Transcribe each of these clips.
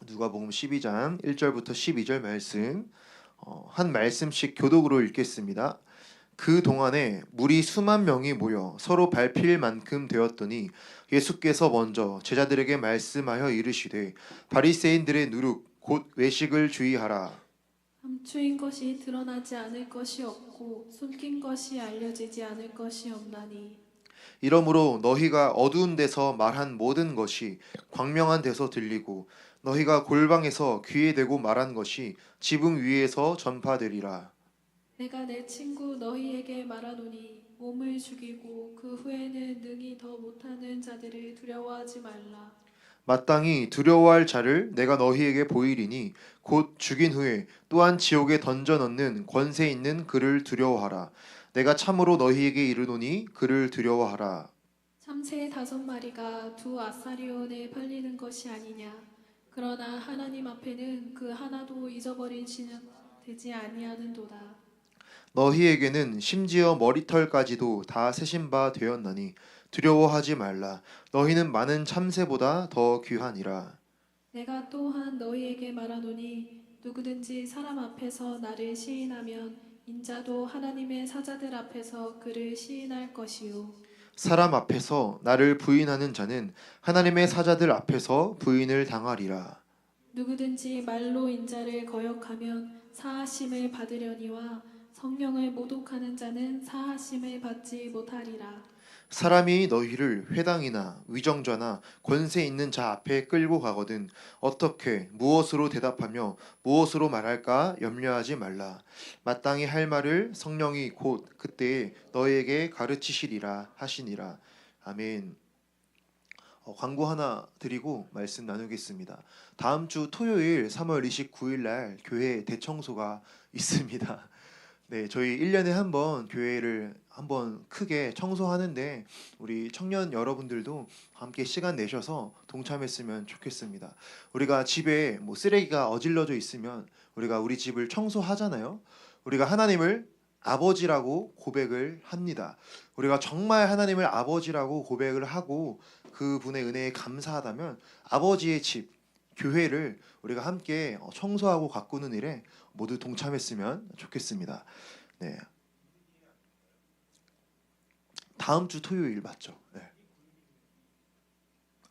누가복음 12장 1절부터 12절 말씀 한 말씀씩 교독으로 읽겠습니다. 그 동안에 무리 수만 명이 모여 서로 밟힐 만큼 되었더니 예수께서 먼저 제자들에게 말씀하여 이르시되 바리새인들의 누룩 곧 외식을 주의하라. 감추인 것이 드러나지 않을 것이 없고 숨긴 것이 알려지지 않을 것이 없나니 이러므로 너희가 어두운 데서 말한 모든 것이 광명한 데서 들리고 너희가 골방에서 귀에 대고 말한 것이 지붕 위에서 전파되리라. 내가 내 친구 너희에게 말하노니 몸을 죽이고 그 후에는 능히 더 못하는 자들을 두려워하지 말라. 마땅히 두려워할 자를 내가 너희에게 보이리니 곧 죽인 후에 또한 지옥에 던져 넣는 권세 있는 그를 두려워하라. 내가 참으로 너희에게 이르노니 그를 두려워하라. 참새 5마리가 두 아사리온에 팔리는 것이 아니냐. 그러나 하나님 앞에는 그 하나도 잊어버리지는 되지 아니하는도다. 너희에게는 심지어 머리털까지도 다 세신 바 되었나니 두려워하지 말라. 너희는 많은 참새보다 더 귀하니라. 내가 또한 너희에게 말하노니 누구든지 사람 앞에서 나를 시인하면 인자도 하나님의 사자들 앞에서 그를 시인할 것이요 사람 앞에서 나를 부인하는 자는 하나님의 사자들 앞에서 부인을 당하리라. 누구든지 말로 인자를 거역하면 사하심을 받으려니와 성령을 모독하는 자는 사하심을 받지 못하리라. 사람이 너희를 회당이나 위정자나 권세 있는 자 앞에 끌고 가거든 어떻게 무엇으로 대답하며 무엇으로 말할까 염려하지 말라. 마땅히 할 말을 성령이 곧 그때에 너희에게 가르치시리라 하시니라. 아멘. 광고 하나 드리고 말씀 나누겠습니다. 다음 주 토요일 3월 29일 날 교회 대청소가 있습니다. 네, 저희 1년에 한 번 교회를 한번 크게 청소하는데 우리 청년 여러분들도 함께 시간 내셔서 동참했으면 좋겠습니다. 우리가 집에 뭐 쓰레기가 어질러져 있으면 우리가 우리 집을 청소하잖아요. 우리가 하나님을 아버지라고 고백을 합니다. 우리가 정말 하나님을 아버지라고 고백을 하고 그분의 은혜에 감사하다면 아버지의 집, 교회를 우리가 함께 청소하고 가꾸는 일에 모두 동참했으면 좋겠습니다. 네. 다음 주 토요일 맞죠? 네.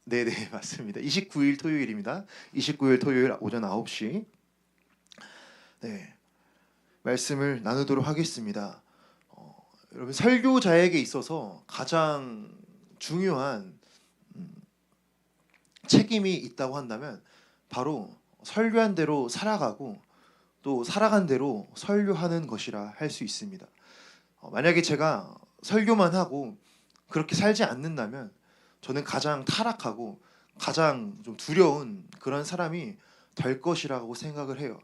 네네 맞습니다. 29일 토요일입니다. 29일 토요일 오전 9시 네 말씀을 나누도록 하겠습니다. 여러분 설교자에게 있어서 가장 중요한 책임이 있다고 한다면 바로 설교한 대로 살아가고 또 살아간 대로 설교하는 것이라 할 수 있습니다. 만약에 제가 설교만 하고 그렇게 살지 않는다면 저는 가장 타락하고 가장 좀 두려운 그런 사람이 될 것이라고 생각을 해요.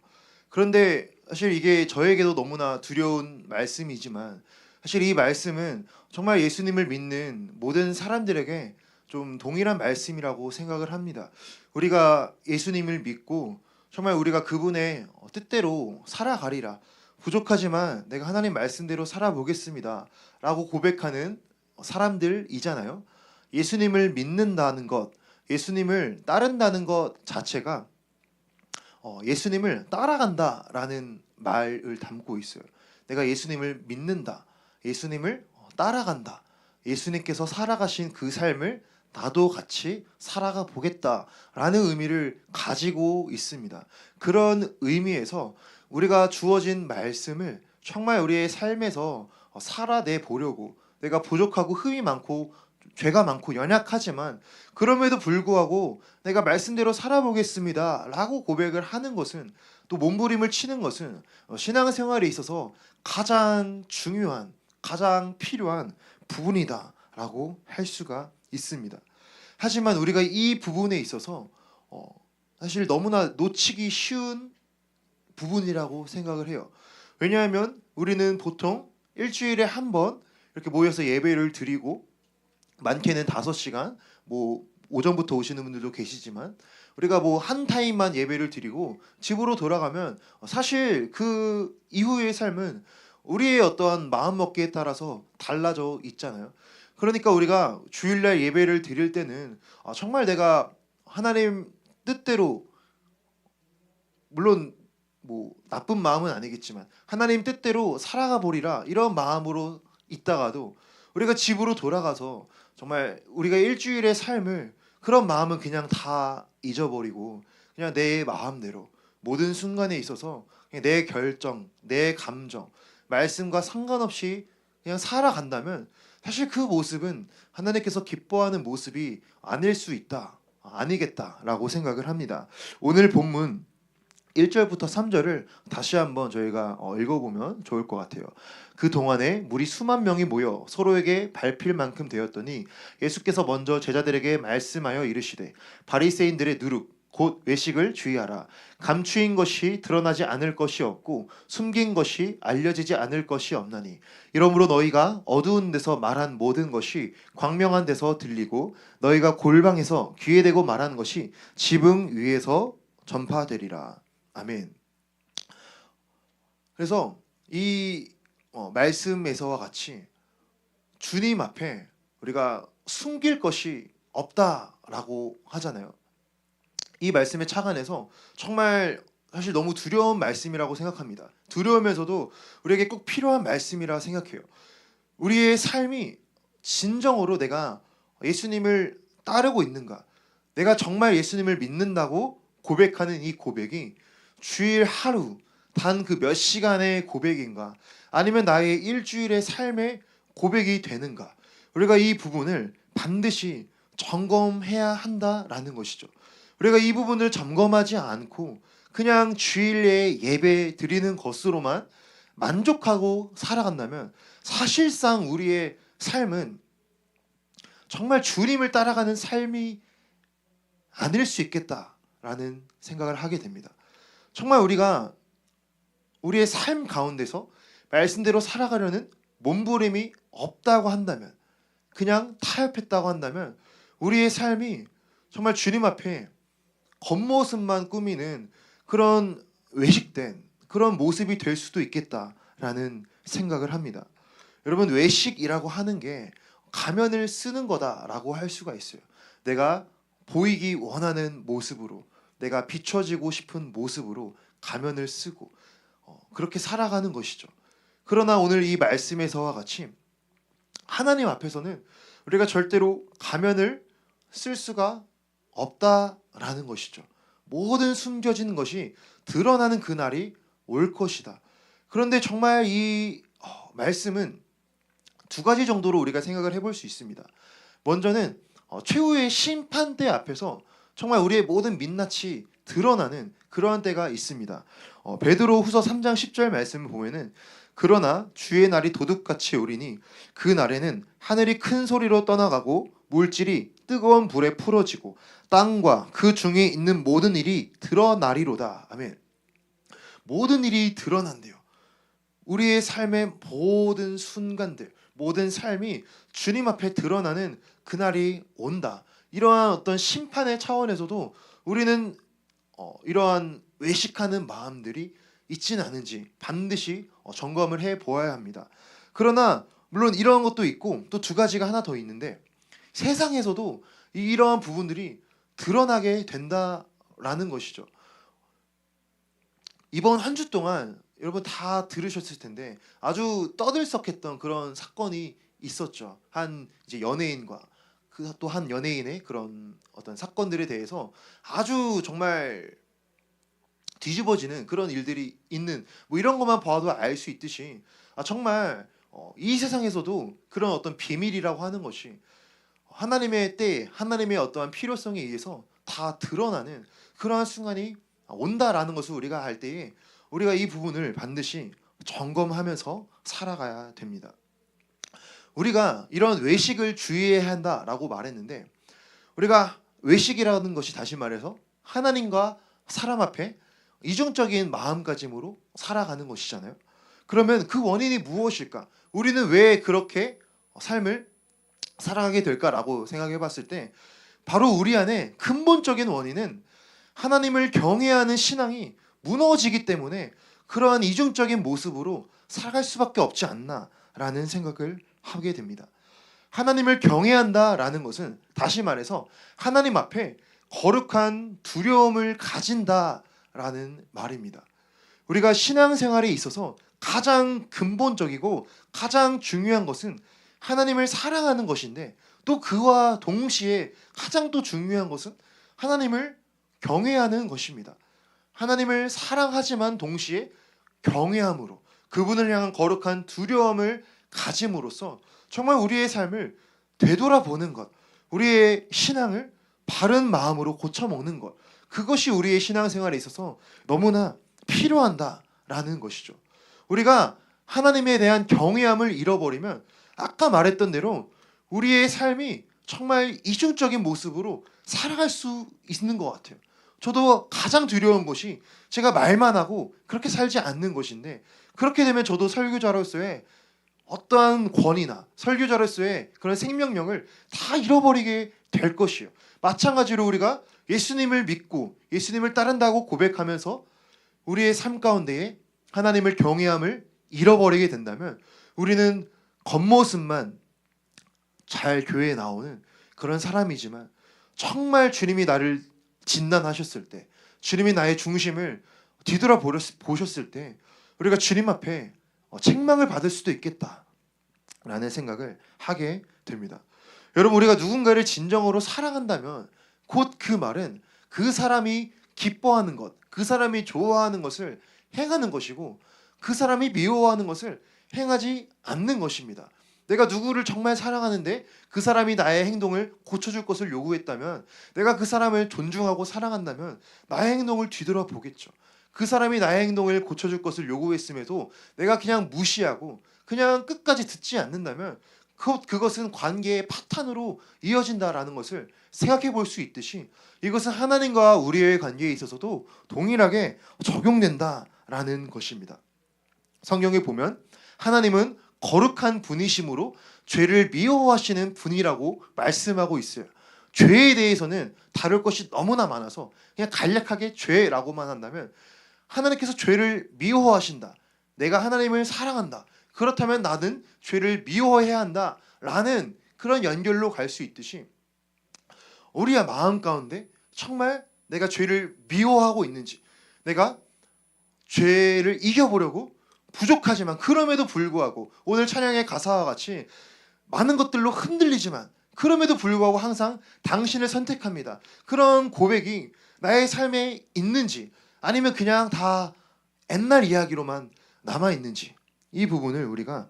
그런데 사실 이게 저에게도 너무나 두려운 말씀이지만 사실 이 말씀은 정말 예수님을 믿는 모든 사람들에게 좀 동일한 말씀이라고 생각을 합니다. 우리가 예수님을 믿고 정말 우리가 그분의 뜻대로 살아가리라. 부족하지만 내가 하나님 말씀대로 살아보겠습니다. 라고 고백하는 사람들이잖아요. 예수님을 믿는다는 것, 예수님을 따른다는 것 자체가 예수님을 따라간다라는 말을 담고 있어요. 내가 예수님을 믿는다. 예수님을 따라간다. 예수님께서 살아가신 그 삶을 나도 같이 살아가 보겠다라는 의미를 가지고 있습니다. 그런 의미에서 우리가 주어진 말씀을 정말 우리의 삶에서 살아내 보려고 내가 부족하고 흠이 많고 죄가 많고 연약하지만 그럼에도 불구하고 내가 말씀대로 살아보겠습니다 라고 고백을 하는 것은 또 몸부림을 치는 것은 신앙생활에 있어서 가장 중요한 가장 필요한 부분이다 라고 할 수가 있습니다. 하지만 우리가 이 부분에 있어서 사실 너무나 놓치기 쉬운 부분이라고 생각을 해요. 왜냐하면 우리는 보통 일주일에 한 번 이렇게 모여서 예배를 드리고 많게는 5시간 뭐 오전부터 오시는 분들도 계시지만 우리가 뭐 한 타임만 예배를 드리고 집으로 돌아가면 사실 그 이후의 삶은 우리의 어떠한 마음먹기에 따라서 달라져 있잖아요. 그러니까 우리가 주일날 예배를 드릴 때는 정말 내가 하나님 뜻대로 물론 뭐 나쁜 마음은 아니겠지만 하나님 뜻대로 살아가 보리라 이런 마음으로 있다가도 우리가 집으로 돌아가서 정말 우리가 일주일의 삶을 그런 마음은 그냥 다 잊어버리고 그냥 내 마음대로 모든 순간에 있어서 그냥 내 결정, 내 감정, 말씀과 상관없이 그냥 살아간다면 사실 그 모습은 하나님께서 기뻐하는 모습이 아닐 수 있다. 아니겠다라고 생각을 합니다. 오늘 본문 1절부터 3절을 다시 한번 저희가 읽어보면 좋을 것 같아요. 그 동안에 무리 수만 명이 모여 서로에게 밟힐 만큼 되었더니 예수께서 먼저 제자들에게 말씀하여 이르시되 바리새인들의 누룩 곧 외식을 주의하라. 감추인 것이 드러나지 않을 것이 없고 숨긴 것이 알려지지 않을 것이 없나니 이러므로 너희가 어두운 데서 말한 모든 것이 광명한 데서 들리고 너희가 골방에서 귀에 대고 말한 것이 지붕 위에서 전파되리라. 아멘. 그래서 이 말씀에서와 같이 주님 앞에 우리가 숨길 것이 없다라고 하잖아요. 이 말씀에 착안해서 정말 사실 너무 두려운 말씀이라고 생각합니다. 두려우면서도 우리에게 꼭 필요한 말씀이라 생각해요. 우리의 삶이 진정으로 내가 예수님을 따르고 있는가, 내가 정말 예수님을 믿는다고 고백하는 이 고백이 주일 하루 단 그 몇 시간의 고백인가, 아니면 나의 일주일의 삶의 고백이 되는가, 우리가 이 부분을 반드시 점검해야 한다라는 것이죠. 우리가 이 부분을 점검하지 않고 그냥 주일에 예배 드리는 것으로만 만족하고 살아간다면 사실상 우리의 삶은 정말 주님을 따라가는 삶이 아닐 수 있겠다라는 생각을 하게 됩니다. 정말 우리가 우리의 삶 가운데서 말씀대로 살아가려는 몸부림이 없다고 한다면, 그냥 타협했다고 한다면 우리의 삶이 정말 주님 앞에 겉모습만 꾸미는 그런 외식된 그런 모습이 될 수도 있겠다라는 생각을 합니다. 여러분, 외식이라고 하는 게 가면을 쓰는 거다라고 할 수가 있어요. 내가 보이기 원하는 모습으로, 내가 비춰지고 싶은 모습으로 가면을 쓰고 그렇게 살아가는 것이죠. 그러나 오늘 이 말씀에서와 같이 하나님 앞에서는 우리가 절대로 가면을 쓸 수가 없다라는 것이죠. 모든 숨겨진 것이 드러나는 그날이 올 것이다. 그런데 정말 이 말씀은 두 가지 정도로 우리가 생각을 해볼 수 있습니다. 먼저는 최후의 심판대 앞에서 정말 우리의 모든 민낯이 드러나는 그러한 때가 있습니다. 베드로 후서 3장 10절 말씀을 보면은 그러나 주의 날이 도둑같이 오리니 그 날에는 하늘이 큰 소리로 떠나가고 물질이 뜨거운 불에 풀어지고 땅과 그 중에 있는 모든 일이 드러나리로다. 아멘. 모든 일이 드러난대요. 우리의 삶의 모든 순간들, 모든 삶이 주님 앞에 드러나는 그날이 온다. 이러한 어떤 심판의 차원에서도 우리는 이러한 외식하는 마음들이 있지는 않은지 반드시 점검을 해 보아야 합니다. 그러나 물론 이러한 것도 있고 또 두 가지가 하나 더 있는데, 세상에서도 이러한 부분들이 드러나게 된다라는 것이죠. 이번 한 주 동안 여러분 다 들으셨을 텐데 아주 떠들썩했던 그런 사건이 있었죠. 한 이제 연예인과 그 또 한 연예인의 그런 어떤 사건들에 대해서 아주 정말 뒤집어지는 그런 일들이 있는, 뭐 이런 것만 봐도 알 수 있듯이 정말 이 세상에서도 그런 어떤 비밀이라고 하는 것이 하나님의 때, 하나님의 어떠한 필요성에 의해서 다 드러나는 그러한 순간이 온다라는 것을 우리가 알 때에 우리가 이 부분을 반드시 점검하면서 살아가야 됩니다. 우리가 이런 외식을 주의해야 한다라고 말했는데, 우리가 외식이라는 것이 다시 말해서 하나님과 사람 앞에 이중적인 마음가짐으로 살아가는 것이잖아요. 그러면 그 원인이 무엇일까? 우리는 왜 그렇게 삶을 살아가게 될까라고 생각해 봤을 때 바로 우리 안에 근본적인 원인은 하나님을 경외하는 신앙이 무너지기 때문에 그러한 이중적인 모습으로 살아갈 수밖에 없지 않나라는 생각을 하게 됩니다. 하나님을 경외한다라는 것은 다시 말해서 하나님 앞에 거룩한 두려움을 가진다 라는 말입니다. 우리가 신앙생활에 있어서 가장 근본적이고 가장 중요한 것은 하나님을 사랑하는 것인데, 또 그와 동시에 가장 또 중요한 것은 하나님을 경외하는 것입니다. 하나님을 사랑하지만 동시에 경외함으로, 그분을 향한 거룩한 두려움을 가짐으로써 정말 우리의 삶을 되돌아보는 것, 우리의 신앙을 바른 마음으로 고쳐먹는 것, 그것이 우리의 신앙생활에 있어서 너무나 필요한다라는 것이죠. 우리가 하나님에 대한 경외함을 잃어버리면 아까 말했던 대로 우리의 삶이 정말 이중적인 모습으로 살아갈 수 있는 것 같아요. 저도 가장 두려운 것이 제가 말만 하고 그렇게 살지 않는 것인데, 그렇게 되면 저도 설교자로서의 어떠한 권위나 설교자로서의 그런 생명력을 다 잃어버리게 될 것이에요. 마찬가지로 우리가 예수님을 믿고 예수님을 따른다고 고백하면서 우리의 삶 가운데에 하나님을 경외함을 잃어버리게 된다면 우리는 겉모습만 잘 교회에 나오는 그런 사람이지만, 정말 주님이 나를 진단하셨을 때, 주님이 나의 중심을 뒤돌아보셨을 때 우리가 주님 앞에 책망을 받을 수도 있겠다라는 생각을 하게 됩니다. 여러분, 우리가 누군가를 진정으로 사랑한다면 곧 그 말은 그 사람이 기뻐하는 것, 그 사람이 좋아하는 것을 행하는 것이고, 그 사람이 미워하는 것을 행하지 않는 것입니다. 내가 누구를 정말 사랑하는데 그 사람이 나의 행동을 고쳐줄 것을 요구했다면, 내가 그 사람을 존중하고 사랑한다면 나의 행동을 뒤돌아보겠죠. 그 사람이 나의 행동을 고쳐줄 것을 요구했음에도 내가 그냥 무시하고 그냥 끝까지 듣지 않는다면 그것은 관계의 파탄으로 이어진다라는 것을 생각해 볼 수 있듯이, 이것은 하나님과 우리의 관계에 있어서도 동일하게 적용된다라는 것입니다. 성경에 보면 하나님은 거룩한 분이심으로 죄를 미워하시는 분이라고 말씀하고 있어요. 죄에 대해서는 다룰 것이 너무나 많아서 그냥 간략하게 죄라고만 한다면, 하나님께서 죄를 미워하신다, 내가 하나님을 사랑한다, 그렇다면 나는 죄를 미워해야 한다 라는 그런 연결로 갈 수 있듯이, 우리의 마음 가운데 정말 내가 죄를 미워하고 있는지, 내가 죄를 이겨보려고 부족하지만 그럼에도 불구하고 오늘 찬양의 가사와 같이 많은 것들로 흔들리지만 그럼에도 불구하고 항상 당신을 선택합니다, 그런 고백이 나의 삶에 있는지, 아니면 그냥 다 옛날 이야기로만 남아있는지, 이 부분을 우리가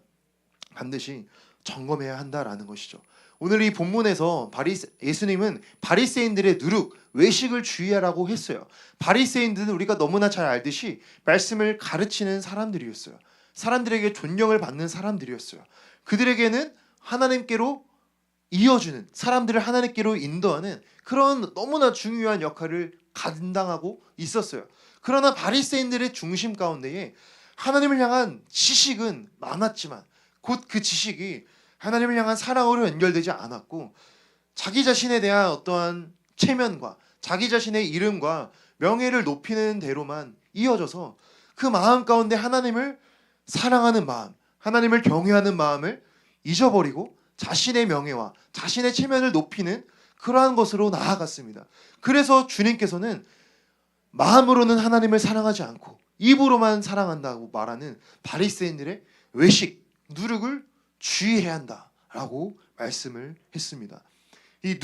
반드시 점검해야 한다라는 것이죠. 오늘 이 본문에서 예수님은 바리새인들의 누룩, 외식을 주의하라고 했어요. 바리새인들은 우리가 너무나 잘 알듯이 말씀을 가르치는 사람들이었어요. 사람들에게 존경을 받는 사람들이었어요. 그들에게는 하나님께로 이어주는, 사람들을 하나님께로 인도하는 그런 너무나 중요한 역할을 감당하고 있었어요. 그러나 바리새인들의 중심 가운데에 하나님을 향한 지식은 많았지만 곧 그 지식이 하나님을 향한 사랑으로 연결되지 않았고, 자기 자신에 대한 어떠한 체면과 자기 자신의 이름과 명예를 높이는 대로만 이어져서 그 마음 가운데 하나님을 사랑하는 마음, 하나님을 경외하는 마음을 잊어버리고 자신의 명예와 자신의 체면을 높이는 그러한 것으로 나아갔습니다. 그래서 주님께서는 마음으로는 하나님을 사랑하지 않고 입으로만 사랑한다고 말하는 바리새인들의 외식, 누룩을 주의해야 한다라고 말씀을 했습니다. 이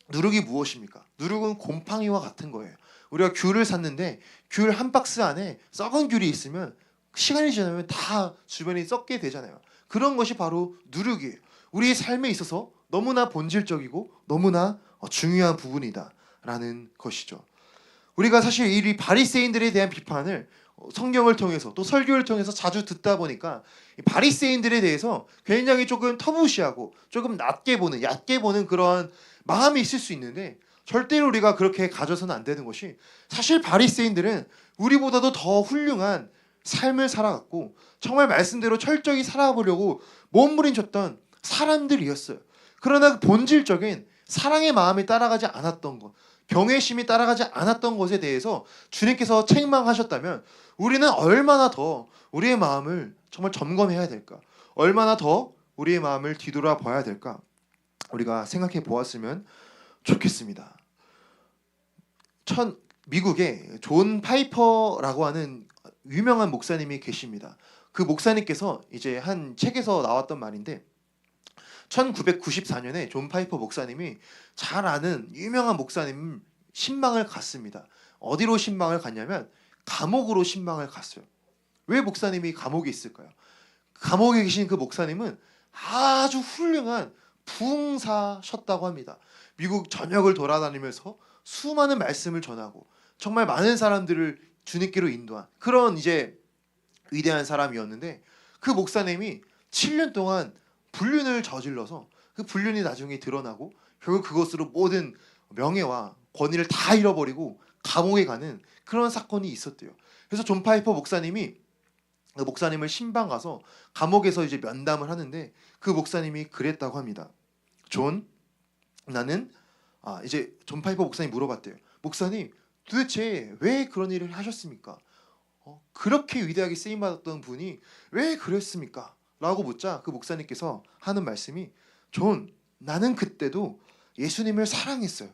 누룩이 무엇입니까? 누룩은 곰팡이와 같은 거예요. 우리가 귤을 샀는데 귤 한 박스 안에 썩은 귤이 있으면 시간이 지나면 다 주변이 썩게 되잖아요. 그런 것이 바로 누룩이에요. 우리의 삶에 있어서 너무나 본질적이고 너무나 중요한 부분이다라는 것이죠. 우리가 사실 이 바리새인들에 대한 비판을 성경을 통해서 또 설교를 통해서 자주 듣다 보니까 이 바리새인들에 대해서 굉장히 조금 터부시하고 조금 낮게 보는, 얕게 보는 그런 마음이 있을 수 있는데, 절대로 우리가 그렇게 가져서는 안 되는 것이, 사실 바리새인들은 우리보다도 더 훌륭한 삶을 살아갔고 정말 말씀대로 철저히 살아보려고 몸부림쳤던 사람들이었어요. 그러나 본질적인 사랑의 마음이 따라가지 않았던 것, 경외심이 따라가지 않았던 것에 대해서 주님께서 책망하셨다면 우리는 얼마나 더 우리의 마음을 정말 점검해야 될까? 얼마나 더 우리의 마음을 뒤돌아봐야 될까? 우리가 생각해 보았으면 좋겠습니다. 미국에 존 파이퍼라고 하는 유명한 목사님이 계십니다. 그 목사님께서 이제 한 책에서 나왔던 말인데 1994년에 존 파이퍼 목사님이 잘 아는 유명한 목사님 신방을 갔습니다. 어디로 신방을 갔냐면 감옥으로 신방을 갔어요. 왜 목사님이 감옥에 있을까요? 감옥에 계신 그 목사님은 아주 훌륭한 부흥사셨다고 합니다. 미국 전역을 돌아다니면서 수많은 말씀을 전하고 정말 많은 사람들을 주님께로 인도한 그런 이제 위대한 사람이었는데 그 목사님이 7년 동안 불륜을 저질러서 그 불륜이 나중에 드러나고 결국 그것으로 모든 명예와 권위를 다 잃어버리고 감옥에 가는 그런 사건이 있었대요. 그래서 존 파이퍼 목사님이 그 목사님을 신방 가서 감옥에서 이제 면담을 하는데 그 목사님이 그랬다고 합니다. 존, 나는 이제 존 파이퍼 목사님 물어봤대요. 목사님, 도대체 왜 그런 일을 하셨습니까? 그렇게 위대하게 쓰임 받았던 분이 왜 그랬습니까? 라고 묻자 그 목사님께서 하는 말씀이 존, 나는 그때도 예수님을 사랑했어요.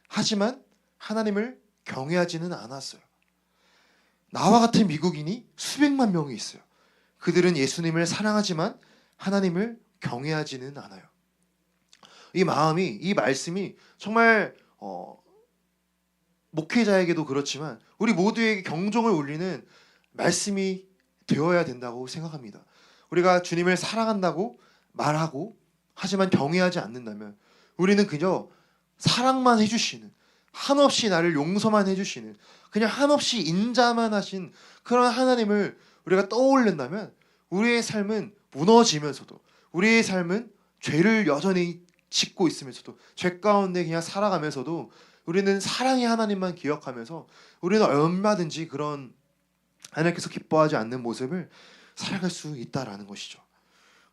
하지만 하나님을 경외하지는 않았어요. 나와 같은 미국인이 수백만 명이 있어요. 그들은 예수님을 사랑하지만 하나님을 경외하지는 않아요. 이 마음이, 이 말씀이 정말 목회자에게도 그렇지만 우리 모두에게 경종을 울리는 말씀이 되어야 된다고 생각합니다. 우리가 주님을 사랑한다고 말하고 하지만 경외하지 않는다면 우리는 그저 사랑만 해주시는, 한없이 나를 용서만 해주시는, 그냥 한없이 인자만 하신 그런 하나님을 우리가 떠올린다면 우리의 삶은 무너지면서도, 우리의 삶은 죄를 여전히 짓고 있으면서도, 죄 가운데 그냥 살아가면서도 우리는 사랑의 하나님만 기억하면서 우리는 얼마든지 그런 하나님께서 기뻐하지 않는 모습을 살아갈 수 있다라는 것이죠.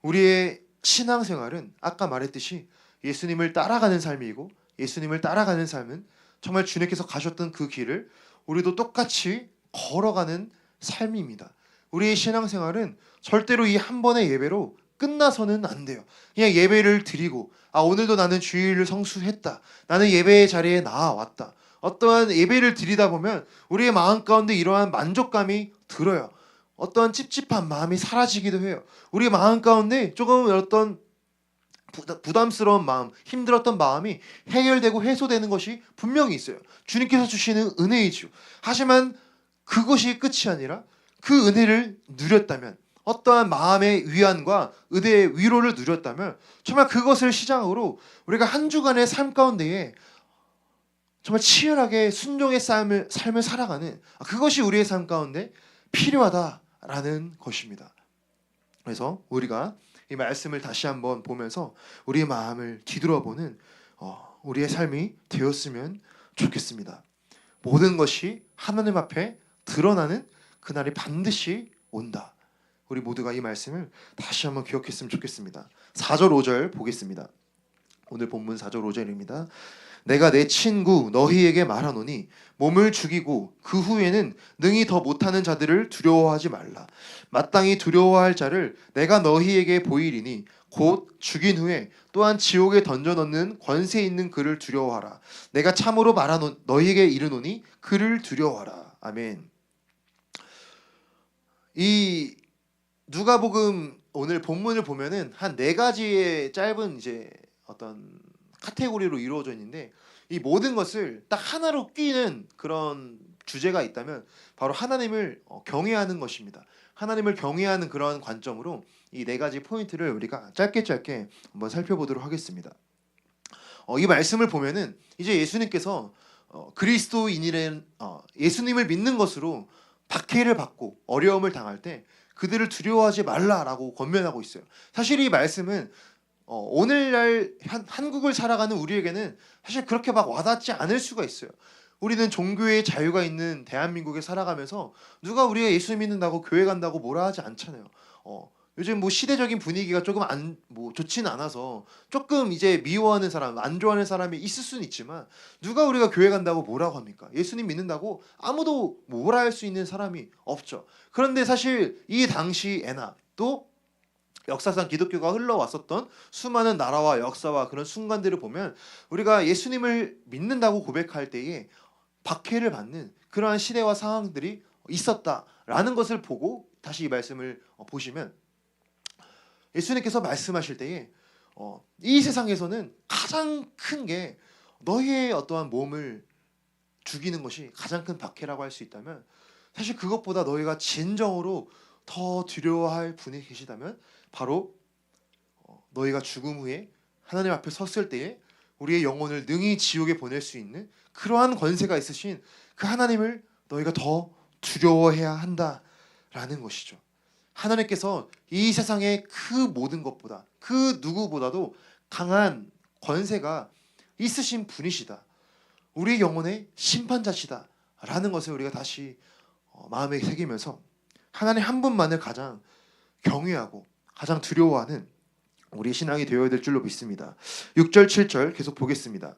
우리의 신앙생활은 아까 말했듯이 예수님을 따라가는 삶이고, 예수님을 따라가는 삶은 정말 주님께서 가셨던 그 길을 우리도 똑같이 걸어가는 삶입니다. 우리의 신앙생활은 절대로 이 한 번의 예배로 끝나서는 안 돼요. 그냥 예배를 드리고 오늘도 나는 주일을 성수했다, 나는 예배의 자리에 나아왔다, 어떠한 예배를 드리다 보면 우리의 마음 가운데 이러한 만족감이 들어요. 어떠한 찝찝한 마음이 사라지기도 해요. 우리 마음 가운데 조금 어떤 부담스러운 마음, 힘들었던 마음이 해결되고 해소되는 것이 분명히 있어요. 주님께서 주시는 은혜이죠. 하지만 그것이 끝이 아니라 그 은혜를 누렸다면, 어떠한 마음의 위안과 은혜의 위로를 누렸다면 정말 그것을 시작으로 우리가 한 주간의 삶 가운데에 정말 치열하게 순종의 삶을 살아가는 그것이 우리의 삶 가운데 필요하다라는 것입니다. 그래서 우리가 이 말씀을 다시 한번 보면서 우리의 마음을 뒤돌아보는 우리의 삶이 되었으면 좋겠습니다. 모든 것이 하나님 앞에 드러나는 그날이 반드시 온다. 우리 모두가 이 말씀을 다시 한번 기억했으면 좋겠습니다. 4절 5절 보겠습니다. 오늘 본문 4절 5절입니다. 내가 내 친구 너희에게 말하노니 몸을 죽이고 그 후에는 능히 더 못하는 자들을 두려워하지 말라. 마땅히 두려워할 자를 내가 너희에게 보이리니 곧 죽인 후에 또한 지옥에 던져넣는 권세 있는 그를 두려워하라. 내가 참으로 너희에게 이르노니 그를 두려워하라. 아멘. 이 누가복음 오늘 본문을 보면은 한 4가지의 짧은 이제 어떤 카테고리로 이루어져 있는데, 이 모든 것을 딱 하나로 끼는 그런 주제가 있다면 바로 하나님을 경외하는 것입니다. 하나님을 경외하는 그런 관점으로 이 4가지 포인트를 우리가 짧게 한번 살펴보도록 하겠습니다. 이 말씀을 보면은 이제 예수님께서 그리스도인이란 예수님을 믿는 것으로 박해를 받고 어려움을 당할 때 그들을 두려워하지 말라라고 권면하고 있어요. 사실 이 말씀은 오늘날 한국을 살아가는 우리에게는 사실 그렇게 막 와닿지 않을 수가 있어요. 우리는 종교의 자유가 있는 대한민국에 살아가면서 누가 우리가 예수 믿는다고 교회 간다고 뭐라 하지 않잖아요. 요즘 뭐 시대적인 분위기가 조금 좋지는 않아서 조금 이제 미워하는 사람, 안 좋아하는 사람이 있을 수는 있지만 누가 우리가 교회 간다고 뭐라고 합니까? 예수님 믿는다고 아무도 뭐라 할 수 있는 사람이 없죠. 그런데 사실 이 당시에나 또 역사상 기독교가 흘러왔었던 수많은 나라와 역사와 그런 순간들을 보면 우리가 예수님을 믿는다고 고백할 때에 박해를 받는 그러한 시대와 상황들이 있었다라는 것을 보고 다시 이 말씀을 보시면 예수님께서 말씀하실 때에 이 세상에서는 가장 큰 게 너희의 어떠한 몸을 죽이는 것이 가장 큰 박해라고 할 수 있다면, 사실 그것보다 너희가 진정으로 더 두려워할 분이 계시다면 바로 너희가 죽음 후에 하나님 앞에 섰을 때에 우리의 영혼을 능히 지옥에 보낼 수 있는 그러한 권세가 있으신 그 하나님을 너희가 더 두려워해야 한다라는 것이죠. 하나님께서 이 세상의 그 모든 것보다, 그 누구보다도 강한 권세가 있으신 분이시다, 우리의 영혼의 심판자시다 라는 것을 우리가 다시 마음에 새기면서 하나님 한 분만을 가장 경외하고 가장 두려워하는 우리 신앙이 되어야 될 줄로 믿습니다. 6절 7절 계속 보겠습니다.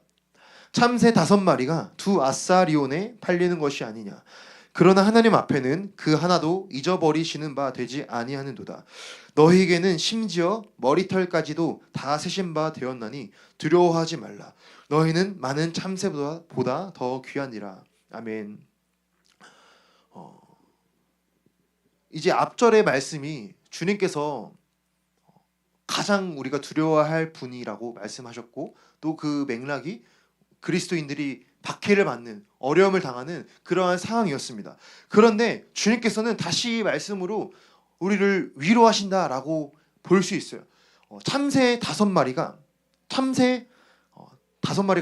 참새 5마리가 두 아사리온에 팔리는 것이 아니냐. 그러나 하나님 앞에는 그 하나도 잊어버리시는 바 되지 아니하는도다. 너희에게는 심지어 머리털까지도 다 세신 바 되었나니 두려워하지 말라. 너희는 많은 참새보다 더 귀하니라. 아멘. 이제 앞절의 말씀이 주님께서 가장 우리가 두려워할 분이라고 말씀하셨고, 또 그 맥락이 그리스도인들이 박해를 받는, 어려움을 당하는 그러한 상황이었습니다. 그런데 주님께서는 다시 이 말씀으로 우리를 위로하신다라고 볼 수 있어요. 참새 5마리가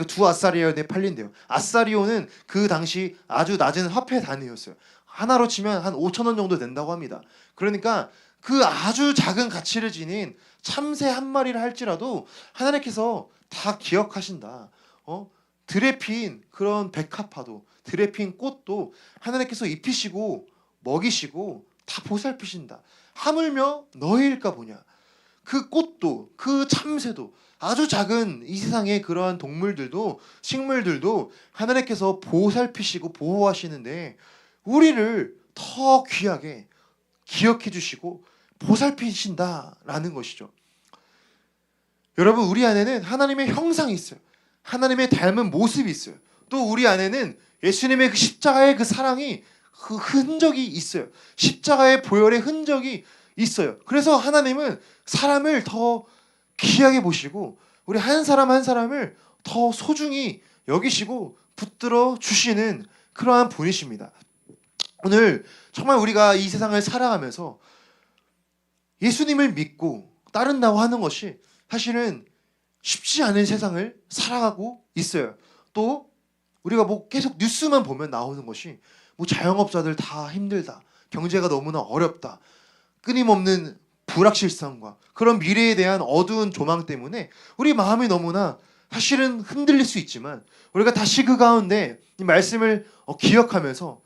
두 아사리온에 팔린대요. 아사리온은 그 당시 아주 낮은 화폐 단위였어요. 하나로 치면 한 5,000원 정도 된다고 합니다. 그러니까 그 아주 작은 가치를 지닌 참새 한 마리를 할지라도 하나님께서 다 기억하신다. 들에 핀 그런 백합화도, 들에 핀 꽃도 하나님께서 입히시고 먹이시고 다 보살피신다. 하물며 너희일까 보냐. 그 꽃도, 그 참새도, 아주 작은 이 세상의 그러한 동물들도, 식물들도 하나님께서 보살피시고 보호하시는데 우리를 더 귀하게 기억해 주시고 보살피신다라는 것이죠. 여러분, 우리 안에는 하나님의 형상이 있어요. 하나님의 닮은 모습이 있어요. 또 우리 안에는 예수님의 그 십자가의 그 사랑이, 그 흔적이 있어요. 십자가의 보혈의 흔적이 있어요. 그래서 하나님은 사람을 더 귀하게 보시고 우리 한 사람 한 사람을 더 소중히 여기시고 붙들어 주시는 그러한 분이십니다. 오늘 정말 우리가 이 세상을 살아가면서 예수님을 믿고 따른다고 하는 것이 사실은 쉽지 않은 세상을 살아가고 있어요. 또 우리가 계속 뉴스만 보면 나오는 것이 자영업자들 다 힘들다, 경제가 너무나 어렵다, 끊임없는 불확실성과 그런 미래에 대한 어두운 조망 때문에 우리 마음이 너무나 사실은 흔들릴 수 있지만, 우리가 다시 그 가운데 이 말씀을 기억하면서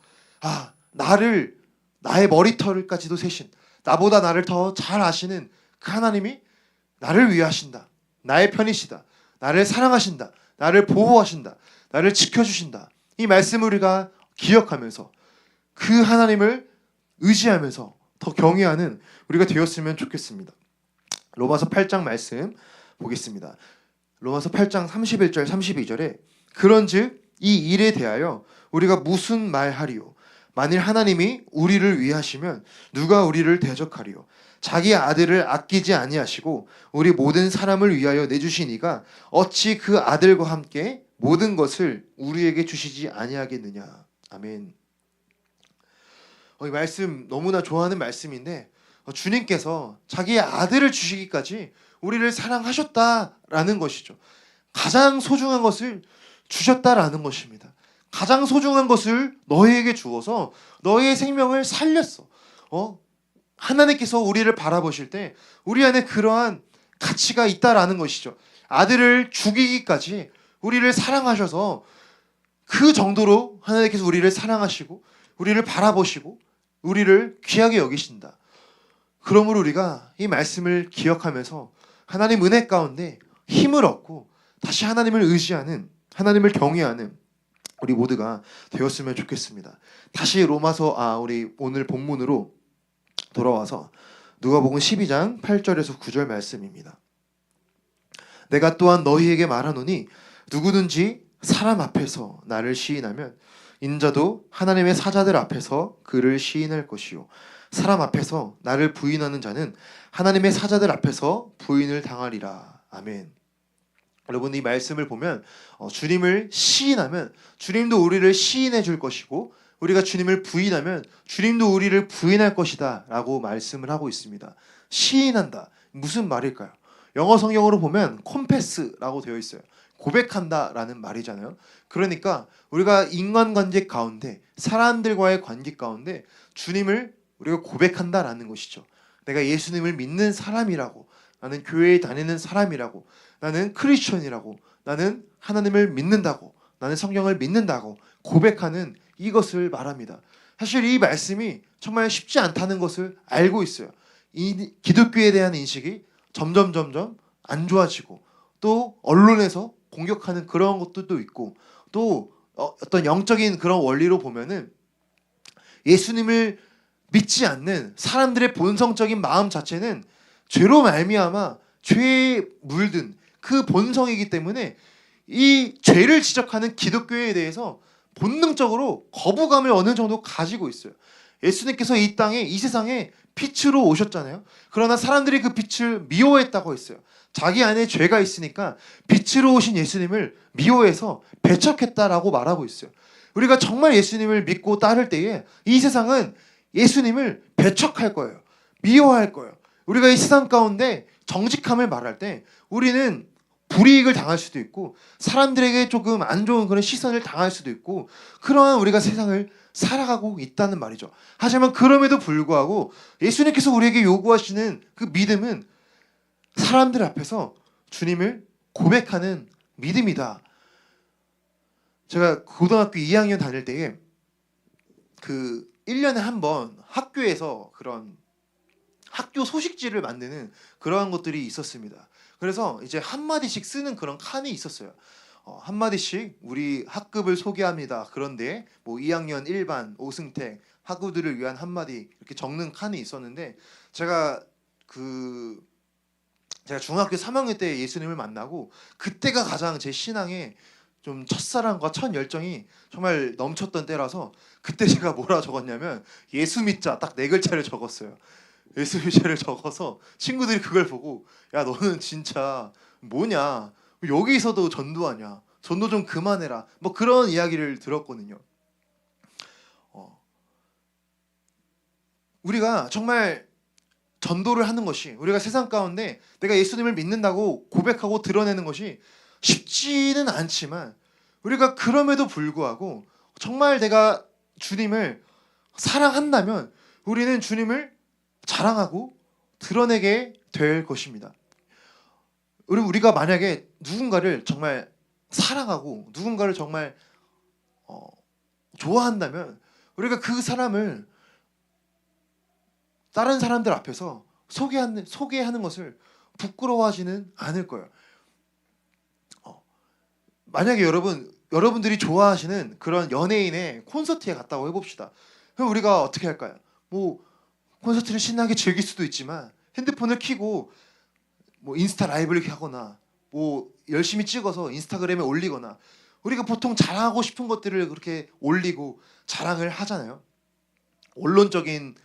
나의 머리털까지도 세신, 나보다 나를 더 잘 아시는 그 하나님이 나를 위하신다, 나의 편이시다, 나를 사랑하신다, 나를 보호하신다, 나를 지켜주신다. 이 말씀을 우리가 기억하면서 그 하나님을 의지하면서 더 경외하는 우리가 되었으면 좋겠습니다. 로마서 8장 말씀 보겠습니다. 로마서 8장 31절 32절에 그런즉 이 일에 대하여 우리가 무슨 말하리요? 만일 하나님이 우리를 위하시면 누가 우리를 대적하리요? 자기 아들을 아끼지 아니하시고 우리 모든 사람을 위하여 내주시니가 어찌 그 아들과 함께 모든 것을 우리에게 주시지 아니하겠느냐. 아멘. 이 말씀 너무나 좋아하는 말씀인데, 주님께서 자기의 아들을 주시기까지 우리를 사랑하셨다라는 것이죠. 가장 소중한 것을 주셨다라는 것입니다. 가장 소중한 것을 너희에게 주어서 너희의 생명을 살렸어. 하나님께서 우리를 바라보실 때 우리 안에 그러한 가치가 있다라는 것이죠. 아들을 죽이기까지 우리를 사랑하셔서 그 정도로 하나님께서 우리를 사랑하시고 우리를 바라보시고 우리를 귀하게 여기신다. 그러므로 우리가 이 말씀을 기억하면서 하나님 은혜 가운데 힘을 얻고 다시 하나님을 의지하는, 하나님을 경외하는 우리 모두가 되었으면 좋겠습니다. 다시 우리 오늘 본문으로 돌아와서 누가복음 12장 8절에서 9절 말씀입니다. 내가 또한 너희에게 말하노니 누구든지 사람 앞에서 나를 시인하면 인자도 하나님의 사자들 앞에서 그를 시인할 것이요 사람 앞에서 나를 부인하는 자는 하나님의 사자들 앞에서 부인을 당하리라. 아멘. 여러분 이 말씀을 보면 주님을 시인하면 주님도 우리를 시인해 줄 것이고 우리가 주님을 부인하면 주님도 우리를 부인할 것이다 라고 말씀을 하고 있습니다. 시인한다. 무슨 말일까요? 영어 성경으로 보면 confess라고 되어 있어요. 고백한다 라는 말이잖아요. 그러니까 우리가 인간관계 가운데 사람들과의 관계 가운데 주님을 우리가 고백한다 라는 것이죠. 내가 예수님을 믿는 사람이라고, 나는 교회에 다니는 사람이라고, 나는 크리스천이라고, 나는 하나님을 믿는다고, 나는 성경을 믿는다고 고백하는 이것을 말합니다. 사실 이 말씀이 정말 쉽지 않다는 것을 알고 있어요. 이 기독교에 대한 인식이 점점 안 좋아지고 또 언론에서 공격하는 그런 것들도 있고 또 어떤 영적인 그런 원리로 보면은 예수님을 믿지 않는 사람들의 본성적인 마음 자체는 죄로 말미암아 죄에 물든 그 본성이기 때문에 이 죄를 지적하는 기독교에 대해서 본능적으로 거부감을 어느 정도 가지고 있어요. 예수님께서 이 땅에 이 세상에 빛으로 오셨잖아요. 그러나 사람들이 그 빛을 미워했다고 했어요. 자기 안에 죄가 있으니까 빛으로 오신 예수님을 미워해서 배척했다라고 말하고 있어요. 우리가 정말 예수님을 믿고 따를 때에 이 세상은 예수님을 배척할 거예요. 미워할 거예요. 우리가 이 세상 가운데 정직함을 말할 때 우리는 불이익을 당할 수도 있고 사람들에게 조금 안 좋은 그런 시선을 당할 수도 있고 그러한 우리가 세상을 살아가고 있다는 말이죠. 하지만 그럼에도 불구하고 예수님께서 우리에게 요구하시는 그 믿음은 사람들 앞에서 주님을 고백하는 믿음이다. 제가 고등학교 2학년 다닐 때에 그 1년에 한 번 학교에서 그런 학교 소식지를 만드는 그러한 것들이 있었습니다. 그래서 이제 한마디씩 쓰는 그런 칸이 있었어요. 한마디씩 우리 학급을 소개합니다. 그런데 뭐 2학년 1반 오승택 학우들을 위한 한마디 이렇게 적는 칸이 있었는데 제가 중학교 3학년 때 예수님을 만나고 그때가 가장 제 신앙에 좀 첫사랑과 첫 열정이 정말 넘쳤던 때라서 그때 제가 뭐라 적었냐면 예수 믿자 딱 4글자를 적었어요. 예수 믿자를 적어서 친구들이 그걸 보고 야 너는 진짜 뭐냐 여기서도 전도하냐 전도 좀 그만해라 뭐 그런 이야기를 들었거든요. 우리가 정말 전도를 하는 것이 우리가 세상 가운데 내가 예수님을 믿는다고 고백하고 드러내는 것이 쉽지는 않지만 우리가 그럼에도 불구하고 정말 내가 주님을 사랑한다면 우리는 주님을 자랑하고 드러내게 될 것입니다. 우리가 만약에 누군가를 정말 사랑하고 누군가를 정말 좋아한다면 우리가 그 사람을 다른 사람들 앞에서 소개하는 것을 부끄러워하지는 않을 거예요. 만약에 여러분들이 좋아하시는 그런 연예인의 콘서트에 갔다고 해봅시다. 그럼 우리가 어떻게 할까요? 뭐 콘서트를 신나게 즐길 수도 있지만 핸드폰을 켜고 뭐 인스타 라이브를 하거나 뭐 열심히 찍어서 인스타그램에 올리거나 우리가 보통 자랑하고 싶은 것들을 그렇게 올리고 자랑을 하잖아요. 원론적인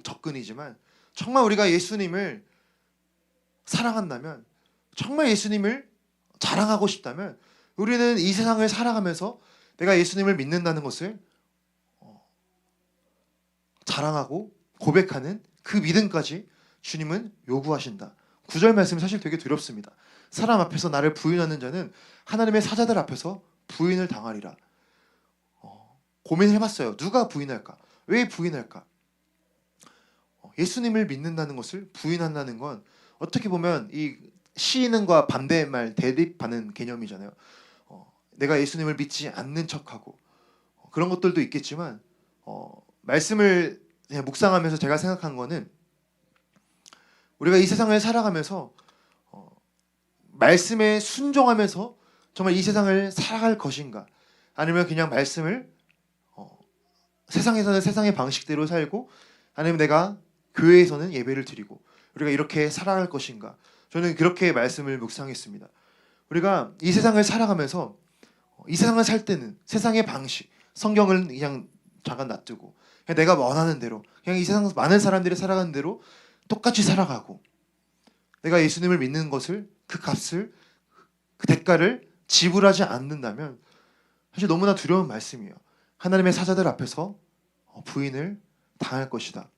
접근이지만 정말 우리가 예수님을 사랑한다면 정말 예수님을 자랑하고 싶다면 우리는 이 세상을 살아가면서 내가 예수님을 믿는다는 것을 자랑하고 고백하는 그 믿음까지 주님은 요구하신다. 9절 말씀이 사실 되게 두렵습니다. 사람 앞에서 나를 부인하는 자는 하나님의 사자들 앞에서 부인을 당하리라. 고민을 해봤어요. 누가 부인할까? 왜 부인할까? 예수님을 믿는다는 것을 부인한다는 건 어떻게 보면 이 시인과 반대의 말 대립하는 개념이잖아요. 내가 예수님을 믿지 않는 척하고 그런 것들도 있겠지만 말씀을 묵상하면서 제가 생각한 거는 우리가 이 세상을 살아가면서 말씀에 순종하면서 정말 이 세상을 살아갈 것인가 아니면 그냥 말씀을 세상에서는 세상의 방식대로 살고 아니면 내가 교회에서는 예배를 드리고 우리가 이렇게 살아갈 것인가 저는 그렇게 말씀을 묵상했습니다. 우리가 이 세상을 살아가면서 이 세상을 살 때는 세상의 방식 성경을 그냥 잠깐 놔두고 그냥 내가 원하는 대로 그냥 이 세상 많은 사람들이 살아가는 대로 똑같이 살아가고 내가 예수님을 믿는 것을 그 값을 그 대가를 지불하지 않는다면 사실 너무나 두려운 말씀이에요. 하나님의 사자들 앞에서 부인을 당할 것이다.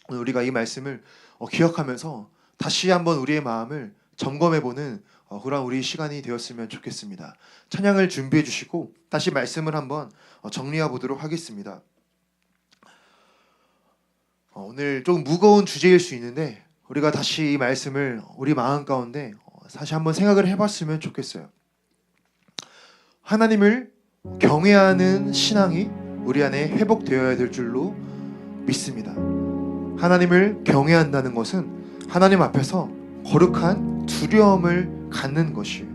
오늘 우리가 이 말씀을 기억하면서 다시 한번 우리의 마음을 점검해보는 그런 우리 시간이 되었으면 좋겠습니다. 찬양을 준비해 주시고 다시 말씀을 한번 정리해 보도록 하겠습니다. 오늘 좀 무거운 주제일 수 있는데 우리가 다시 이 말씀을 우리 마음 가운데 다시 한번 생각을 해봤으면 좋겠어요. 하나님을 경외하는 신앙이 우리 안에 회복되어야 될 줄로 믿습니다. 하나님을 경외한다는 것은 하나님 앞에서 거룩한 두려움을 갖는 것이에요.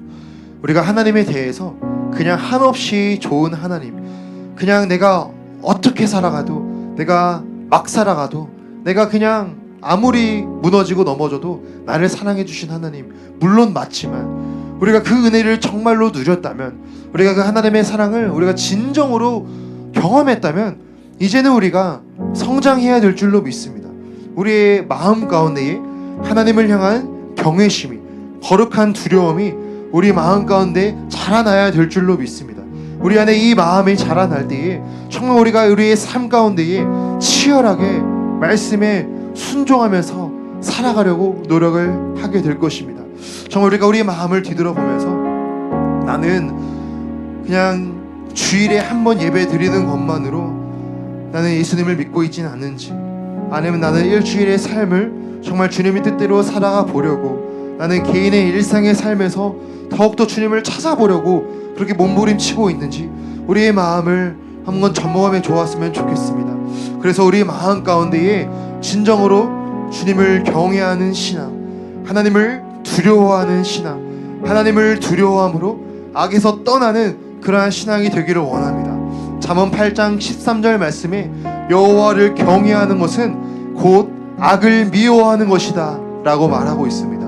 우리가 하나님에 대해서 그냥 한없이 좋은 하나님, 그냥 내가 어떻게 살아가도, 내가 막 살아가도, 내가 그냥 아무리 무너지고 넘어져도 나를 사랑해 주신 하나님, 물론 맞지만 우리가 그 은혜를 정말로 누렸다면, 우리가 그 하나님의 사랑을 우리가 진정으로 경험했다면 이제는 우리가 성장해야 될 줄로 믿습니다. 우리의 마음 가운데에 하나님을 향한 경외심이, 거룩한 두려움이 우리 마음 가운데 자라나야 될 줄로 믿습니다. 우리 안에 이 마음이 자라날 때에 정말 우리가 우리의 삶 가운데에 치열하게 말씀에 순종하면서 살아가려고 노력을 하게 될 것입니다. 정말 우리가 우리의 마음을 뒤돌아보면서 나는 그냥 주일에 한 번 예배 드리는 것만으로 나는 예수님을 믿고 있지는 않은지, 아니면 나는 일주일의 삶을 정말 주님의 뜻대로 살아가 보려고, 나는 개인의 일상의 삶에서 더욱더 주님을 찾아보려고 그렇게 몸부림치고 있는지 우리의 마음을 한번 점검해 좋았으면 좋겠습니다. 그래서 우리의 마음 가운데에 진정으로 주님을 경외하는 신앙, 하나님을 두려워하는 신앙, 하나님을 두려워함으로 악에서 떠나는 그러한 신앙이 되기를 원합니다. 잠언 8장 13절 말씀에 여호와를 경외하는 것은 곧 악을 미워하는 것이다 라고 말하고 있습니다.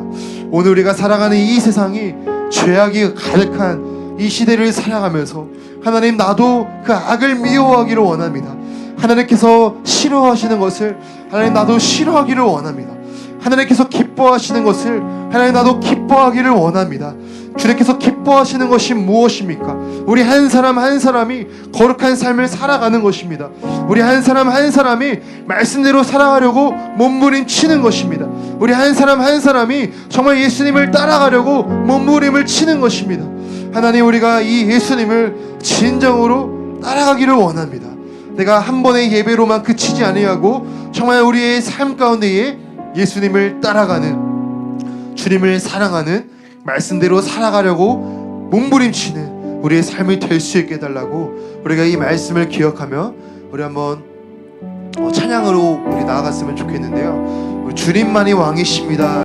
오늘 우리가 살아가는 이 세상이 죄악이 가득한 이 시대를 살아가면서 하나님, 나도 그 악을 미워하기를 원합니다. 하나님께서 싫어하시는 것을 하나님, 나도 싫어하기를 원합니다. 하나님께서 기뻐하시는 것을 하나님, 나도 기뻐하기를 원합니다. 주님께서 기뻐하시는 것이 무엇입니까? 우리 한 사람 한 사람이 거룩한 삶을 살아가는 것입니다. 우리 한 사람 한 사람이 말씀대로 살아가려고 몸부림치는 것입니다. 우리 한 사람 한 사람이 정말 예수님을 따라가려고 몸부림을 치는 것입니다. 하나님, 우리가 이 예수님을 진정으로 따라가기를 원합니다. 내가 한 번의 예배로만 그치지 아니하고 정말 우리의 삶 가운데에 예수님을 따라가는, 주님을 사랑하는, 말씀대로 살아가려고 몸부림치는 우리의 삶이 될 수 있게 해달라고, 우리가 이 말씀을 기억하며 우리 한번 찬양으로 우리 나아갔으면 좋겠는데요. 주님만이 왕이십니다.